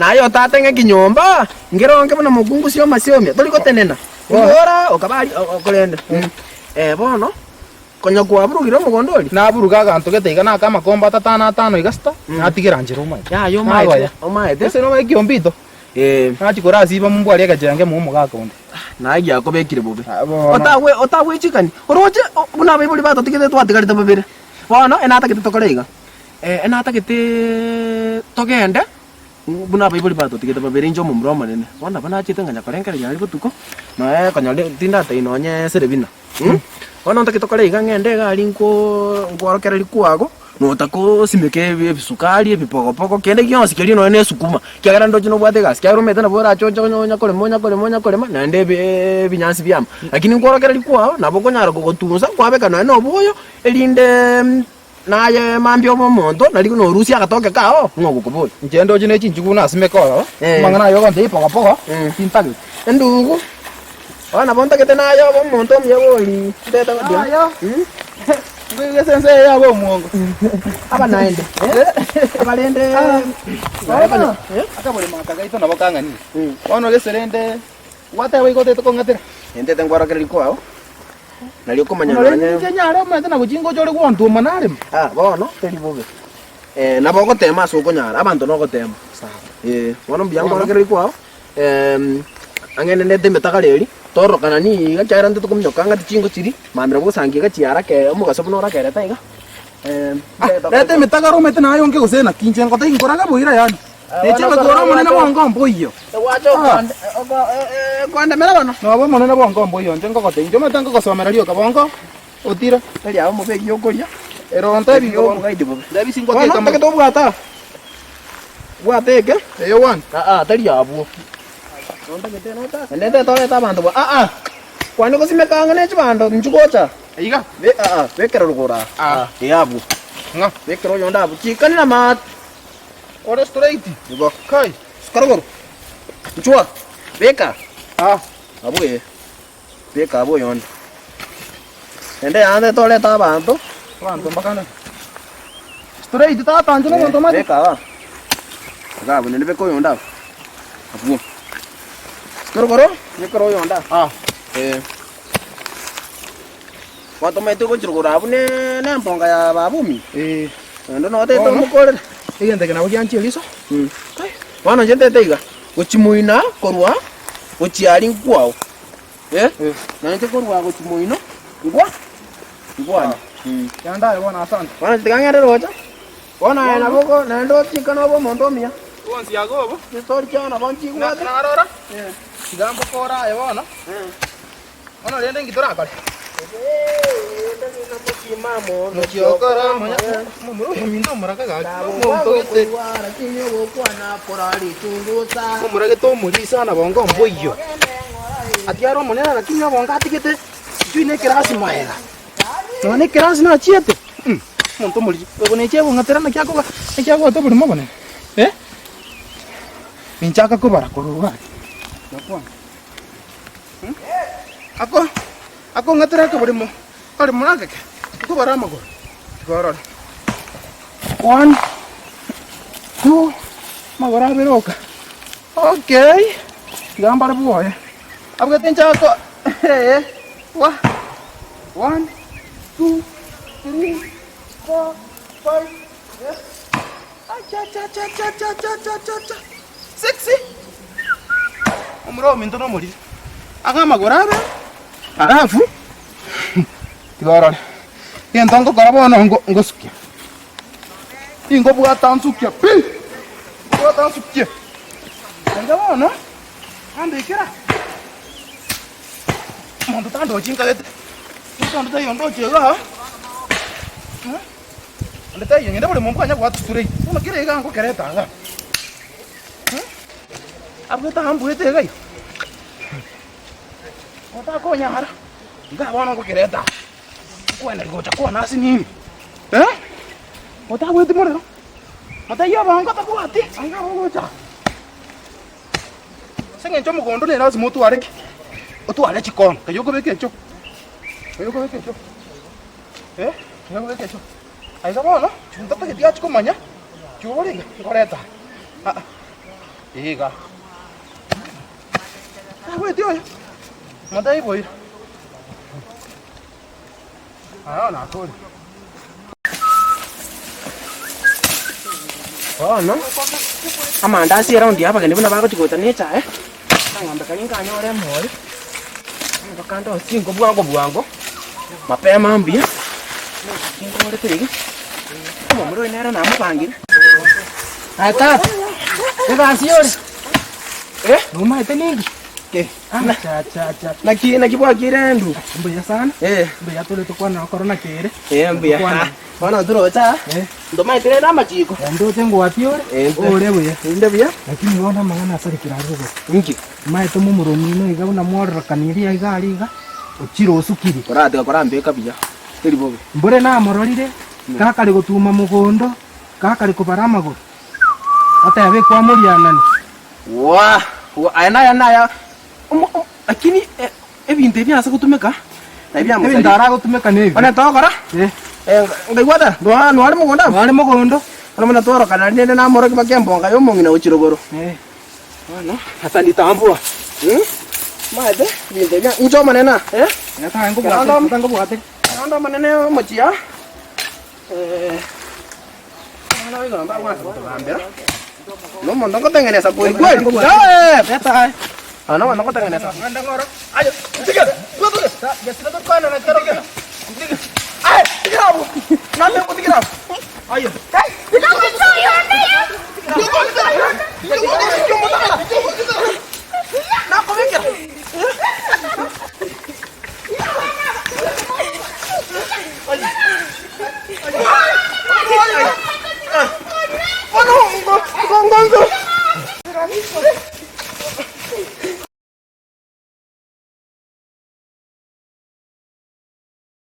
Nayo tatenge kinyomba ngeronge bana mugungu sio masiomia toli kotenena ora okabali okolenda bono konya kwaburugiro mugondoli naburuga gantu geteiga na kama komba 5 igasta natigira njiro mai ya yo mai o mai ese no ekiombito nachikora asiba mumbu ali agajenge mumu gakonde naigi akobekire bobe otagwe chikani oroje buna baibuli bato tikete twatigari tababere bono enata kete tokoreiga enata kete togende buna baibuli bato tikete babere injo mumro manene bona bana chite nganya korenkere nyali butuko no kanyale tinda tainonye serebina ona nta kitokoreiga ngende gali ngorokera likuago no tako simeke bisukali bipogopoko kende gyonsi keli no ne sukuma kyagara ndo kino bwate gas kyaro meta na bora choncho nyonya kole na ndebe binyansi byama lakini ngorokera likuago naboko nyara gotunza kwabeka no boyo elinde naye mambyo momonto nali no rusi akatoke kao ngoko kuboy njendo jine chinjugu na simeko mangana yo konte pogopoko tintagi ndugu wana bonta kete nayo momonto myeboli ndeta ayo ngwe sense yabo muongo aba naende abalende akabole makaga ito nabokanga ni ono geserende wata we kote to kongatera ende tengwara kali kwao nali komanya nanya nyare mete na bujingo jole kwantu manare bono teli bobe naboko tema soko nyara abantu noko tema wono byango kali kwao angene ndete metakaleli toro kanani ga chaira nteto kumnyoka ngati chingo chiri mamira busangi ga chiara ke omugaso bunora kere taiga ndete metakaro mete nayo nge gusena kinche ngota inkoraga buira yani echenga tora monene bongo mboyo wacho kwanda mera bano no bo monene bongo mboyo njengo kote injo metango kosomera lio kabongo otira tali abo mubegi yokoria eronta biyo gaidi bobe ndabi singo ke kama to bwata bwateke eyo wan tali abo nonta kete nota ndete tole ta bantu kwani kosimekanga ne chibando nchukocha aiga vekera lugora yabu nga vekero yonda abu chikani na mat ora straight ibo kai skarogoro nchua veka abu veka abu yonda ende ande tole ta bantu makana straight ta tanjuna bantu mati veka gabu ne veko yonda abu skarogoro vekero yonda Waktu itu pun cukup rabu nih, nempong kayak babumi. Ndo note itu mukul. Iya ente kenapa kian cilik so? Mana gente tega? Ucimuina korua, uciaring kuau. Nanti korua ucimuino, gua. Yang dah wana asan. Mana tegangnya ada roja? Wana enak kok, nando chicken apa montomia. Wan siago apa? Story cana bang ciku ada. Ngarora? Gambo kora ya wana. Mana dia yang gitu rakal. No chiokara manya mumuru minto maraka ga monto ete mumura ke to muri sana bongo mboyo atiaro monena na kinya bonga tikete tuine kerasi maera no ne kerasi na chiete monto muri bone che bonga terana kyako to buri mabone minchaka ko bara ko ruwa ako ngatera ko buri mo kali munaka ke ko bara mago goro 1 2 magora beroka okay gambara buoye abga tencha ko Wa. 1, 2, 3, 4, 5. Acha. 6. Umro mintono muri. Akama gorabe. Alafu. Tigorole. Yentongo karabono ngosukia. Ingo bwata nsukia. Pi. Bwata nsukia. Ngabona. Andikira. Mondo tando chinga gete. Tando tayo ndo chega. Ande tayo ngenda bole mompa nya kwa ture. Una kire ga ngo kereta ga. Abeta hambu ete ga. Ota ko nya hara. Nga wana ngo kereta. Kwenda ngo chakua nasi nini? Ota wete morero. Ota yaba ngo takwati. Anga ngo cha. Senge ncho mugondo ne lazima utwareke. Utware chikono. Kayoko beke ncho. Kayoko beke ncho. Kayoko beke ncho. Aiza bona, chuntata ke dia chikomanya. Chubori ngoreta. Iga. We tio. Mata ibo. Na kodi. No? Amandasi around hapa kanibu na bako chikota necha ng'ombe kaninga anyore mol. Bakando singo buango. Mapema mbia. Singo ore tegi. Kama mro inera na mupangire. Ata. Eba siori. Numa iteningi. Ke. Cha. Nakibwa kirendu. Mbaya sana. Mbaya tole to kwana korona kere. Mbaya. Bana duro cha. Ndo mai tire na machiko. Ndo tengo wapi ore? Ore buya. Inde buya. Lakini wana mangana asari kirarugo. Inki. Mai to mumuromino iga una morra kaniri iga aliga. Ochiro osukiri. Korate korambe kabija. Tiri bobe. Mbore na mororire. Kakari gutuma mugondo. Kakari kubara maguru. Ata yabe kwa murianani. Wa aya. Lakini ebinte byasa kutumeka. Na byamo. Ebinte ara kutumeka nebi. Bana tokora? Ngaigwata ndo ari mugondo. Ari mugondo. Ana toro kana nene na moro kibakembonga yo mongina uchirogoro. Ano hata nditambua. Maede binte bya njo manena. Tango bwate. Ando manene mochia. Ana wigo ndo kwa tambera. No mondo ngotengeneza kweli. Beta. Ana mondo ngotengeneza. Anda ngoro. Ayo, tiga. Gesina to kana na tero. Tiga. Ay, tiga. Nande ko tiga. Ayo. Hey, tiga ko yo anda yo.